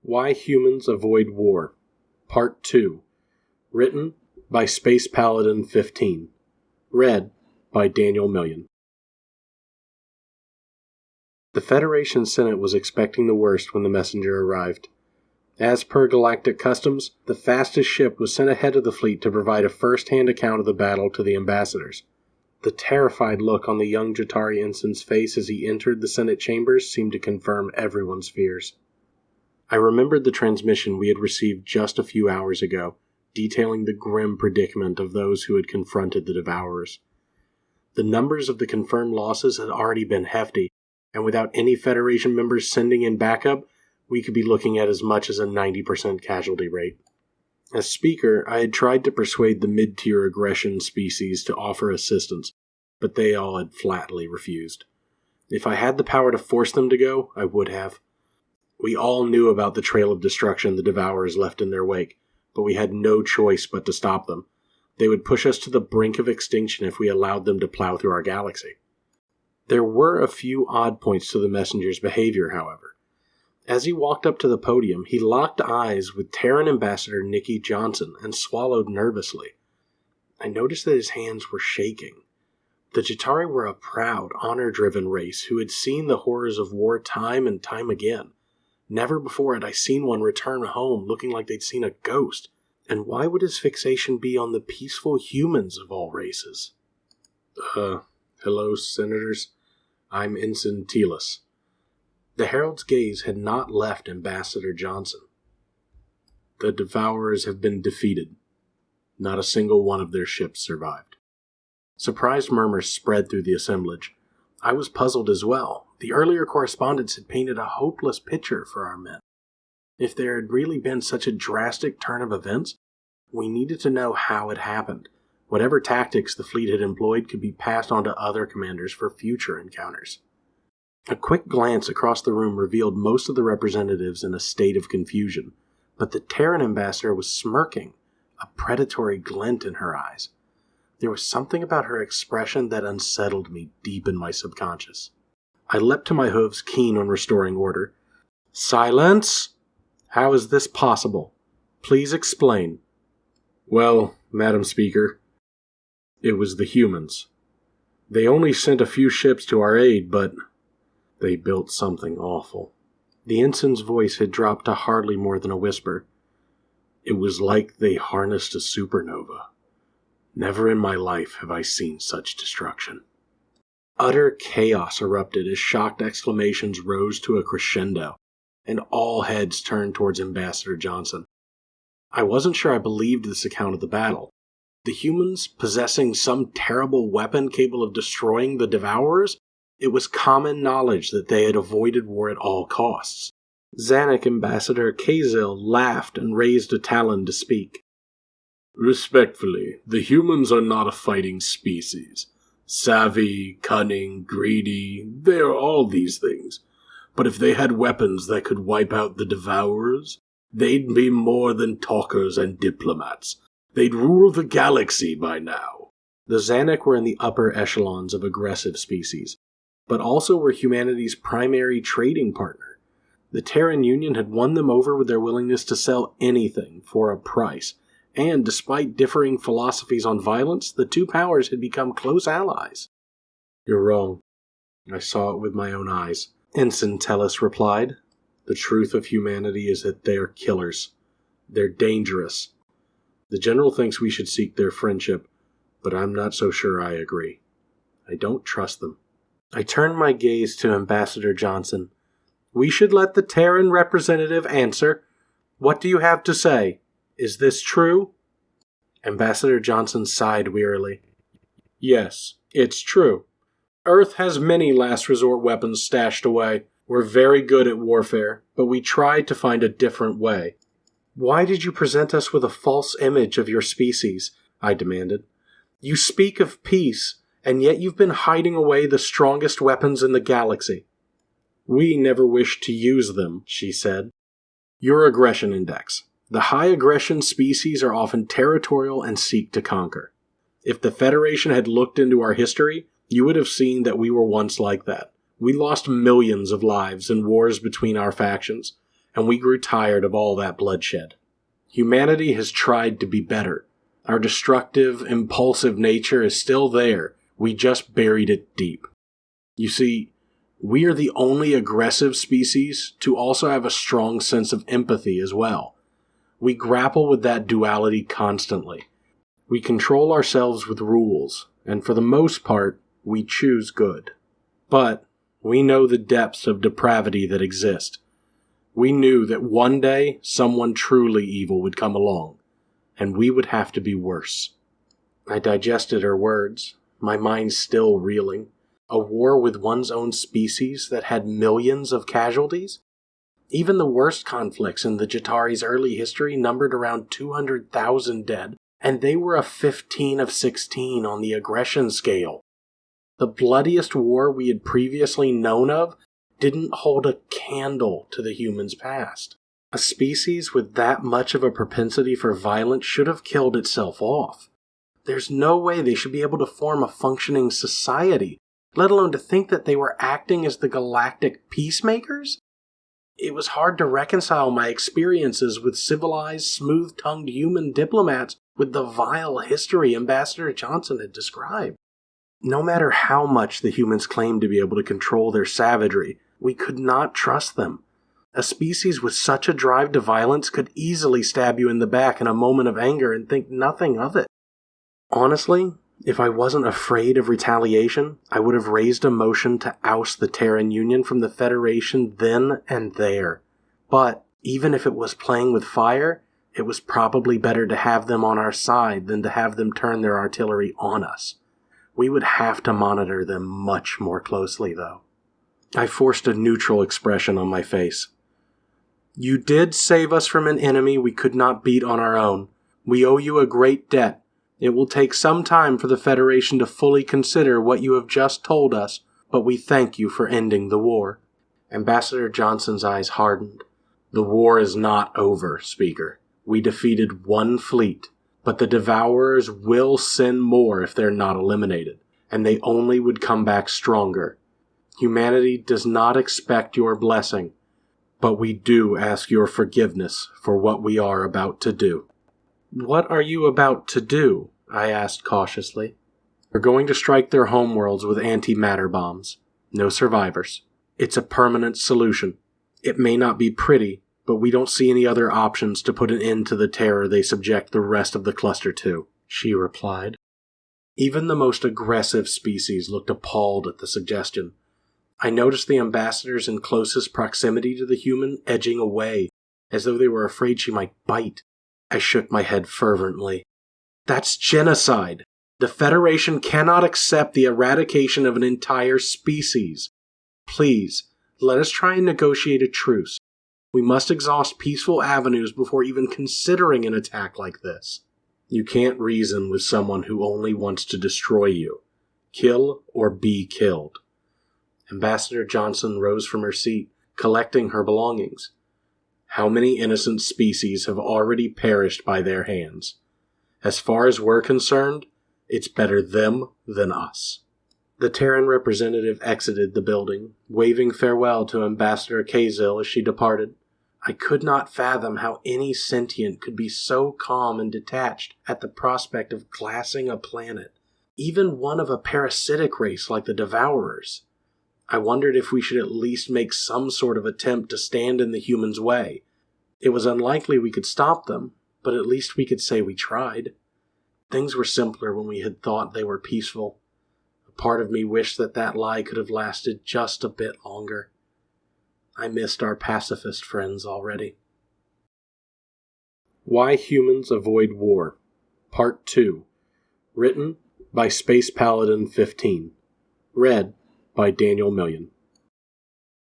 Why Humans Avoid War, Part 2, written by Space Paladin 15, read by Daniel Million. The Federation Senate was expecting the worst when the messenger arrived. As per galactic customs, the fastest ship was sent ahead of the fleet to provide a first-hand account of the battle to the ambassadors. The terrified look on the young Jatari ensign's face as he entered the Senate chambers seemed to confirm everyone's fears. I remembered the transmission we had received just a few hours ago, detailing the grim predicament of those who had confronted the Devourers. The numbers of the confirmed losses had already been hefty, and without any Federation members sending in backup, we could be looking at as much as a 90% casualty rate. As speaker, I had tried to persuade the mid-tier aggression species to offer assistance, but they all had flatly refused. If I had the power to force them to go, I would have. We all knew about the trail of destruction the Devourers left in their wake, but we had no choice but to stop them. They would push us to the brink of extinction if we allowed them to plow through our galaxy. There were a few odd points to the messenger's behavior, however. As he walked up to the podium, he locked eyes with Terran Ambassador Nikki Johnson and swallowed nervously. I noticed that his hands were shaking. The Jatari were a proud, honor-driven race who had seen the horrors of war time and time again. Never before had I seen one return home looking like they'd seen a ghost. And why would his fixation be on the peaceful humans of all races? Hello, Senators. I'm Ensign Telis. The Herald's gaze had not left Ambassador Johnson. The Devourers have been defeated. Not a single one of their ships survived. Surprised murmurs spread through the assemblage. I was puzzled as well. The earlier correspondence had painted a hopeless picture for our men. If there had really been such a drastic turn of events, we needed to know how it happened. Whatever tactics the fleet had employed could be passed on to other commanders for future encounters. A quick glance across the room revealed most of the representatives in a state of confusion, but the Terran ambassador was smirking, a predatory glint in her eyes. There was something about her expression that unsettled me deep in my subconscious. I leapt to my hooves, keen on restoring order. Silence! How is this possible? Please explain. Well, Madam Speaker, it was the humans. They only sent a few ships to our aid, but they built something awful. The ensign's voice had dropped to hardly more than a whisper. It was like they harnessed a supernova. Never in my life have I seen such destruction. Utter chaos erupted as shocked exclamations rose to a crescendo, and all heads turned towards Ambassador Johnson. I wasn't sure I believed this account of the battle. The humans possessing some terrible weapon capable of destroying the Devourers? It was common knowledge that they had avoided war at all costs. Zanuck Ambassador Kazil laughed and raised a talon to speak. Respectfully, the humans are not a fighting species. Savvy, cunning, greedy, they are all these things. But if they had weapons that could wipe out the Devourers, they'd be more than talkers and diplomats. They'd rule the galaxy by now. The Zanuck were in the upper echelons of aggressive species, but also were humanity's primary trading partner. The Terran Union had won them over with their willingness to sell anything for a price, and despite differing philosophies on violence, the two powers had become close allies. You're wrong. I saw it with my own eyes. Ensign Telis replied. The truth of humanity is that they are killers. They're dangerous. The General thinks we should seek their friendship, but I'm not so sure I agree. I don't trust them. I turned my gaze to Ambassador Johnson. We should let the Terran representative answer. What do you have to say? Is this true? Ambassador Johnson sighed wearily. Yes, it's true. Earth has many last resort weapons stashed away. We're very good at warfare, but we tried to find a different way. Why did you present us with a false image of your species? I demanded. You speak of peace, and yet you've been hiding away the strongest weapons in the galaxy. We never wished to use them, she said. Your aggression index. The high aggression species are often territorial and seek to conquer. If the Federation had looked into our history, you would have seen that we were once like that. We lost millions of lives in wars between our factions, and we grew tired of all that bloodshed. Humanity has tried to be better. Our destructive, impulsive nature is still there. We just buried it deep. You see, we are the only aggressive species to also have a strong sense of empathy as well. We grapple with that duality constantly. We control ourselves with rules, and for the most part, we choose good. But we know the depths of depravity that exist. We knew that one day someone truly evil would come along, and we would have to be worse. I digested her words, my mind still reeling. A war with one's own species that had millions of casualties? Even the worst conflicts in the Jatari's early history numbered around 200,000 dead, and they were a 15 of 16 on the aggression scale. The bloodiest war we had previously known of didn't hold a candle to the humans' past. A species with that much of a propensity for violence should have killed itself off. There's no way they should be able to form a functioning society, let alone to think that they were acting as the galactic peacemakers? It was hard to reconcile my experiences with civilized, smooth-tongued human diplomats with the vile history Ambassador Johnson had described. No matter how much the humans claimed to be able to control their savagery, we could not trust them. A species with such a drive to violence could easily stab you in the back in a moment of anger and think nothing of it. Honestly, if I wasn't afraid of retaliation, I would have raised a motion to oust the Terran Union from the Federation then and there. But even if it was playing with fire, it was probably better to have them on our side than to have them turn their artillery on us. We would have to monitor them much more closely, though. I forced a neutral expression on my face. You did save us from an enemy we could not beat on our own. We owe you a great debt. It will take some time for the Federation to fully consider what you have just told us, but we thank you for ending the war. Ambassador Johnson's eyes hardened. The war is not over, Speaker. We defeated one fleet, but the Devourers will send more if they're not eliminated, and they only would come back stronger. Humanity does not expect your blessing, but we do ask your forgiveness for what we are about to do. What are you about to do? I asked cautiously. We're going to strike their homeworlds with antimatter bombs. No survivors. It's a permanent solution. It may not be pretty, but we don't see any other options to put an end to the terror they subject the rest of the cluster to, she replied. Even the most aggressive species looked appalled at the suggestion. I noticed the ambassadors in closest proximity to the human edging away, as though they were afraid she might bite. I shook my head fervently. That's genocide. The Federation cannot accept the eradication of an entire species. Please, let us try and negotiate a truce. We must exhaust peaceful avenues before even considering an attack like this. You can't reason with someone who only wants to destroy you. Kill or be killed. Ambassador Johnson rose from her seat, collecting her belongings. How many innocent species have already perished by their hands? As far as we're concerned, it's better them than us. The Terran representative exited the building, waving farewell to Ambassador Kazil as she departed. I could not fathom how any sentient could be so calm and detached at the prospect of glassing a planet, even one of a parasitic race like the Devourers. I wondered if we should at least make some sort of attempt to stand in the humans' way. It was unlikely we could stop them, but at least we could say we tried. Things were simpler when we had thought they were peaceful. A part of me wished that lie could have lasted just a bit longer. I missed our pacifist friends already. Why Humans Avoid War, Part 2. Written by Space Paladin 15. Read by Daniel Million.